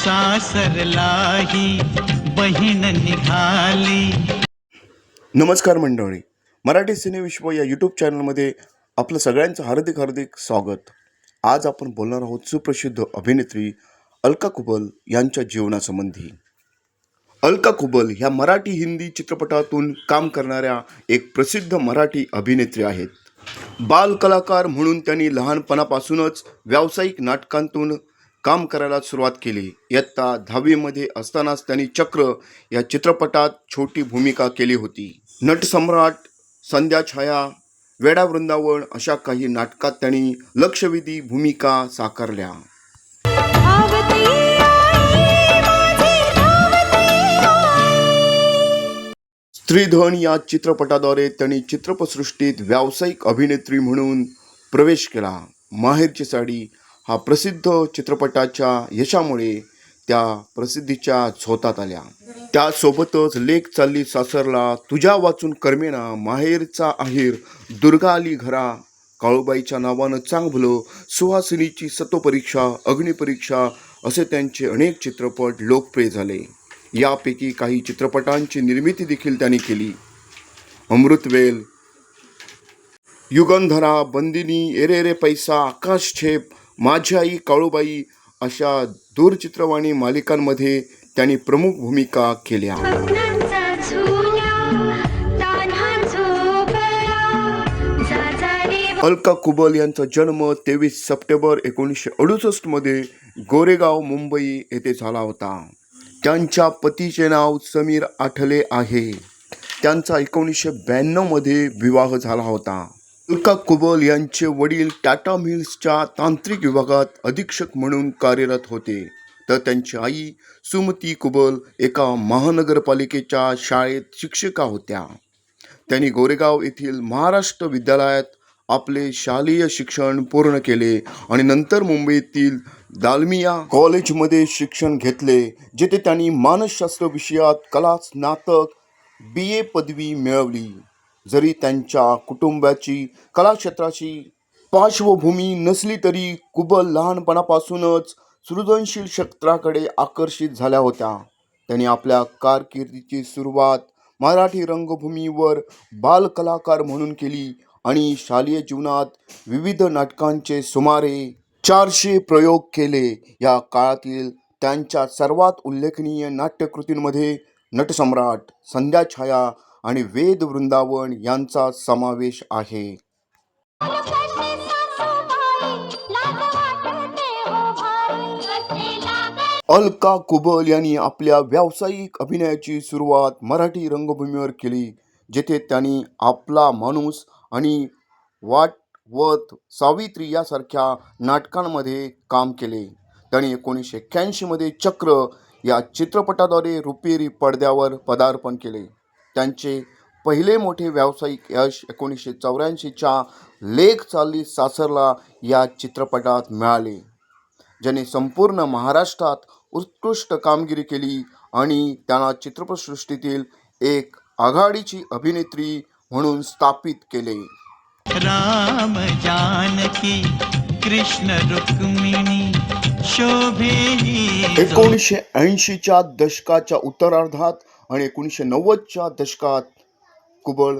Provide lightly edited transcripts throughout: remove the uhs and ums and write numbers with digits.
सासरलाही बहीण निघाली. नमस्कार मंडळी, मराठी सिनेविश्व या यूट्यूब चॅनलमध्ये आपलं सगळ्यांचं हार्दिक हार्दिक स्वागत. आज आपण बोलणार आहोत सुप्रसिद्ध अभिनेत्री अलका कुबल यांच्या जीवनासंबंधी. अलका कुबल ह्या मराठी हिंदी चित्रपटातून काम करणाऱ्या एक प्रसिद्ध मराठी अभिनेत्री आहेत. बाल कलाकार म्हणून त्यांनी लहानपणापासूनच व्यावसायिक नाटकांतून काम करायला सुरुवात केली. इयत्ता 10वीमध्ये असतानाच त्यांनी चक्र या चित्रपटात छोटी भूमिका केली होती. नटसम्राट, संध्या छाया, वेडा वृंदावन अशा काही नाटकात त्यांनी लक्षवेधी भूमिका साकारल्या. स्त्रीधन या चित्रपटाद्वारे त्यांनी चित्रपटसृष्टीत व्यावसायिक अभिनेत्री म्हणून प्रवेश केला. माहेरची साडी हा प्रसिद्ध चित्रपटाच्या यशामुळे त्या प्रसिद्धीच्या झोतात आल्या. त्यासोबतच लेक चालली सासरला, तुझ्या वाचून करमेना, माहेरचा आहेर, दुर्गा आली घरा, काळूबाईच्या नावानं चांगलं, सुहासिनीची सत्वपरीक्षा, अग्निपरीक्षा असे त्यांचे अनेक चित्रपट लोकप्रिय झाले. यापैकी काही चित्रपटांची निर्मिती देखील त्यांनी केली. अमृतवेल, युगंधरा, बंदिनी, एरे रे पैसा, आकाशछेप, माझी आई, काळूबाई अशा दूरचित्रवाणी मालिकांमध्ये त्यांनी प्रमुख भूमिका केल्या. अलका कुबल यांचा जन्म 23 सप्टेंबर 1968 मध्ये गोरेगाव, मुंबई येथे झाला होता. त्यांच्या पतीचे नाव समीर आठले आहे. त्यांचा 1992 मध्ये विवाह झाला होता. अलका कुबल यांचे वडील टाटा मिल्सच्या तांत्रिक विभागात अधीक्षक म्हणून कार्यरत होते, तर त्यांची आई सुमती कुबल एका महानगरपालिकेच्या शाळेत शिक्षिका होत्या. त्यांनी गोरेगाव येथील महाराष्ट्र विद्यालयात आपले शालेय शिक्षण पूर्ण केले आणि नंतर मुंबईतील दालमिया कॉलेजमध्ये शिक्षण घेतले, जेथे त्यांनी मानसशास्त्र विषयात कला स्नातक BA पदवी मिळवली. जरी त्यांच्या कुटुंबाची कला क्षेत्राची पार्श्वभूमी नसली तरी कुबल लहानपणापासूनच सृजनशील क्षेत्राकडे आकर्षित झाल्या होत्या. त्यांनी आपल्या कारकिर्दीची सुरुवात मराठी रंगभूमीवर बालकलाकार म्हणून केली आणि शालेय जीवनात विविध नाटकांचे सुमारे 400 प्रयोग केले. या काळातील त्यांच्या सर्वात उल्लेखनीय नाट्यकृतींमध्ये नटसम्राट, संध्या छाया आणि वेद वृंदावन यांचा समावेश आहे. अलका कुबल यांनी आपल्या व्यावसायिक अभिनयाची सुरुवात मराठी रंगभूमीवर केली, जेथे त्यांनी आपला माणूस आणि वाटवत सावित्री यासारख्या नाटकांमध्ये काम केले. त्यांनी 1981 मध्ये चक्र या चित्रपटाद्वारे रुपेरी पडद्यावर पदार्पण केले. त्यांचे पहिले मोठे व्यावसायिक यश 1984च्या लेक चालली सासरला या चित्रपटात मिळाले, ज्याने संपूर्ण महाराष्ट्रात उत्कृष्ट कामगिरी केली आणि त्यांना चित्रपटसृष्टीतील एक आघाडीची अभिनेत्री म्हणून स्थापित केले. राम जानकी कृष्ण रुक्मिणी शोभे 1980च्या दशकाच्या उत्तरार्धात आणि 1990च्या दशकात कुबल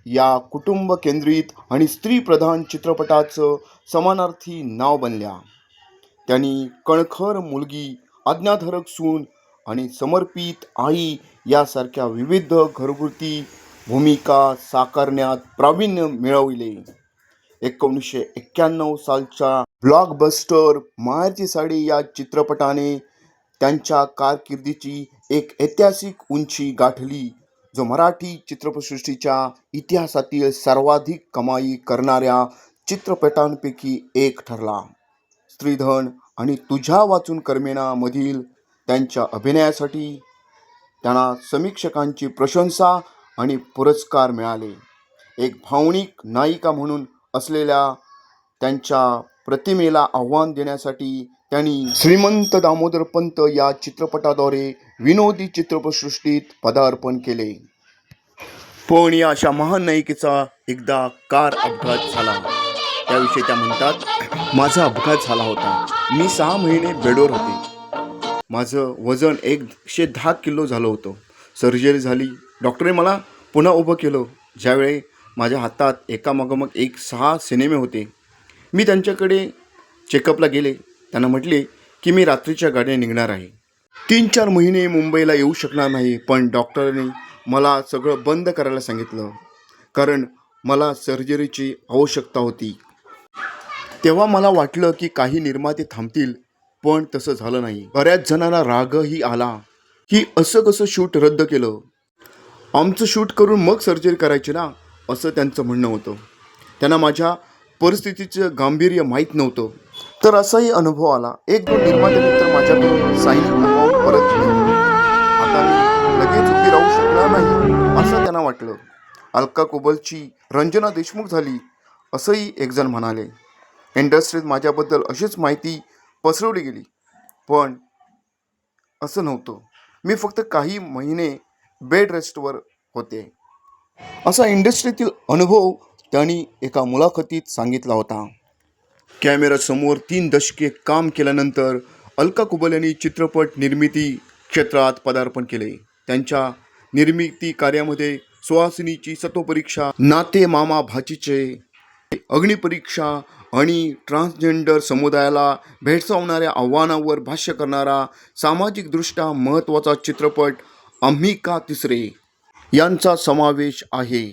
या कुटुंब केंद्रित आणि स्त्रीप्रधान चित्रपटाचं समानार्थी नाव बनल्या. त्यांनी कणखर मुलगी, आज्ञाधारक सून आणि समर्पित आई यासारख्या विविध घरगुती भूमिका साकारण्यात प्रावीण्य मिळवले. 1991 सालच्या ब्लॉकबस्टर माहेरची साडी या चित्रपटाने त्यांच्या कारकिर्दीची एक ऐतिहासिक उंची गाठली, जो मराठी चित्रपटसृष्टीच्या इतिहासातील सर्वाधिक कमाई करणाऱ्या चित्रपटांपैकी एक ठरला. स्त्रीधन आणि तुझ्या वाचून करमेना मधील त्यांच्या अभिनयासाठी त्यांना समीक्षकांची प्रशंसा आणि पुरस्कार मिळाले. एक भावनिक नायिका म्हणून असलेल्या त्यांच्या प्रतिमेला आव्हान देण्यासाठी त्यांनी श्रीमंत दामोदर पंत या चित्रपटाद्वारे विनोदी चित्रपटसृष्टीत पदार्पण केले. पण या अशा महान नायिकेचा एकदा कार अपघात झाला. त्याविषयी त्या म्हणतात, माझा अपघात झाला होता. मी 6 महिने बेडवर होते. माझं वजन 110 किलो झालं होतं. सर्जरी झाली. डॉक्टरने मला पुन्हा उभं केलं. ज्यावेळी माझ्या हातात एकामागोमाग एक 6 सिनेमे होते. मी त्यांच्याकडे चेकअपला गेले. त्यांना म्हटले की मी रात्रीच्या गाडीने निघणार आहे. 3-4 महिने मुंबईला येऊ शकणार नाही. पण डॉक्टरांनी मला सगळं बंद करायला सांगितलं, कारण मला सर्जरीची आवश्यकता होती. तेव्हा मला वाटलं की काही निर्माते थांबतील, पण तसं झालं नाही. बऱ्याच जणांना रागही आला की असं कसं शूट रद्द केलं, आमचं शूट करून मग सर्जरी करायची ना, असं त्यांचं म्हणणं होतं. त्यांना माझ्या परिस्थितीचं गांभीर्य माहीत नव्हतं. तर असाही अनुभव आला. 1-2 निर्माते मित्र माझ्याकडून सायनिंग अमाऊंट परत केली. आता मी लगेच उभी राहू शकणार नाही असं त्यांना वाटलं. अलका कुबलची रंजना देशमुख झाली असंही एकजण म्हणाले. इंडस्ट्रीत माझ्याबद्दल अशीच माहिती पसरवली गेली, पण असं नव्हतं. मी फक्त काही महिने बेड रेस्टवर होते, असा इंडस्ट्रीतील अनुभव त्यांनी एका मुलाखतीत सांगितला होता. कॅमेरासमोर 3 दशके काम केल्यानंतर अलका कुबल यांनी चित्रपट निर्मिती क्षेत्रात पदार्पण केले. त्यांच्या निर्मिती कार्यामध्ये सुहासिनीची सत्वपरीक्षा, नाते मामा भाचीचे, अग्निपरीक्षा आणि ट्रान्सजेंडर समुदायाला भेडसावणाऱ्या आव्हानावर भाष्य करणारा सामाजिकदृष्ट्या महत्त्वाचा चित्रपट आम्ही का तिसरे यांचा समावेश आहे.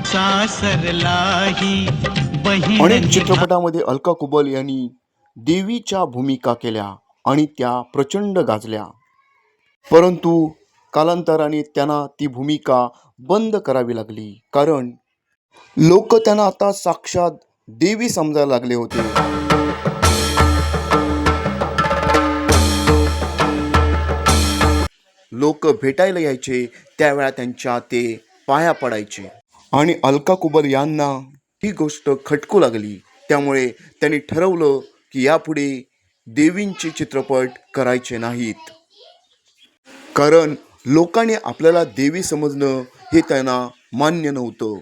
सासरलाही बहीण अनेक चित्रपटामध्ये अलका कुबल यांनी देवीच्या भूमिका केल्या आणि त्या प्रचंड गाजल्या. परंतु कालांतराने त्यांना ती भूमिका बंद करावी लागली, कारण लोक त्यांना आता साक्षात देवी समजायला लागले होते. लोक भेटायला यायचे त्यावेळा त्यांच्या ते पाया पडायचे आणि अलका कुबल यांना ही गोष्ट खटकू लागली. त्यामुळे त्यांनी ठरवलं की यापुढे देवींचे चित्रपट करायचे नाहीत, कारण लोकांनी आपल्याला देवी समजणं हे त्यांना मान्य नव्हतं.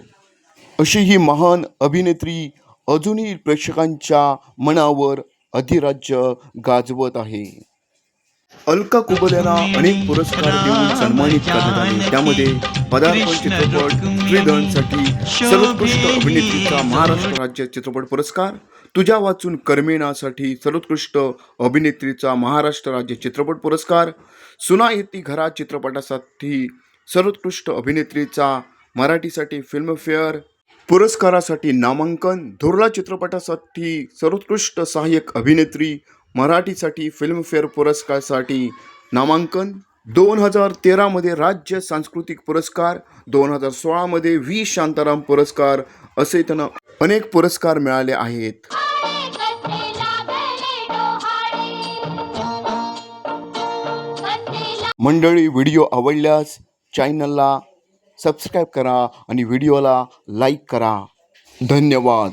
अशी ही महान अभिनेत्री अजूनही प्रेक्षकांच्या मनावर अधिराज्य गाजवत आहे. अलका कुबल यांना अनेक पुरस्कार देऊन सन्मानित करण्यात आले. त्यामध्ये पदार्पण चित्रपट स्त्रीधनसाठी सर्वोत्कृष्ट अभिनेत्रीचा महाराष्ट्र राज्य चित्रपट पुरस्कार, तुझ्या वाचून कर्मेनासाठी सर्वोत्कृष्ट अभिनेत्रीचा महाराष्ट्र राज्य चित्रपट पुरस्कार, सुना येती घरा चित्रपटासाठी सर्वोत्कृष्ट अभिनेत्रीचा मराठीसाठी फिल्मफेअर पुरस्कारासाठी नामांकन, धुरळा चित्रपटासाठी सर्वोत्कृष्ट सहाय्यक अभिनेत्री मराठीसाठी फिल्मफेअर पुरस्कारासाठी नामांकन, 2013 राज्य सांस्कृतिक पुरस्कार, 2016 व्ही शांताराम पुरस्कार असे त्यांना अनेक पुरस्कार मिळाले आहेत. मंडळी, व्हिडिओ आवडल्यास चॅनलला सबस्क्राईब करा आणि व्हिडिओला लाईक करा. धन्यवाद.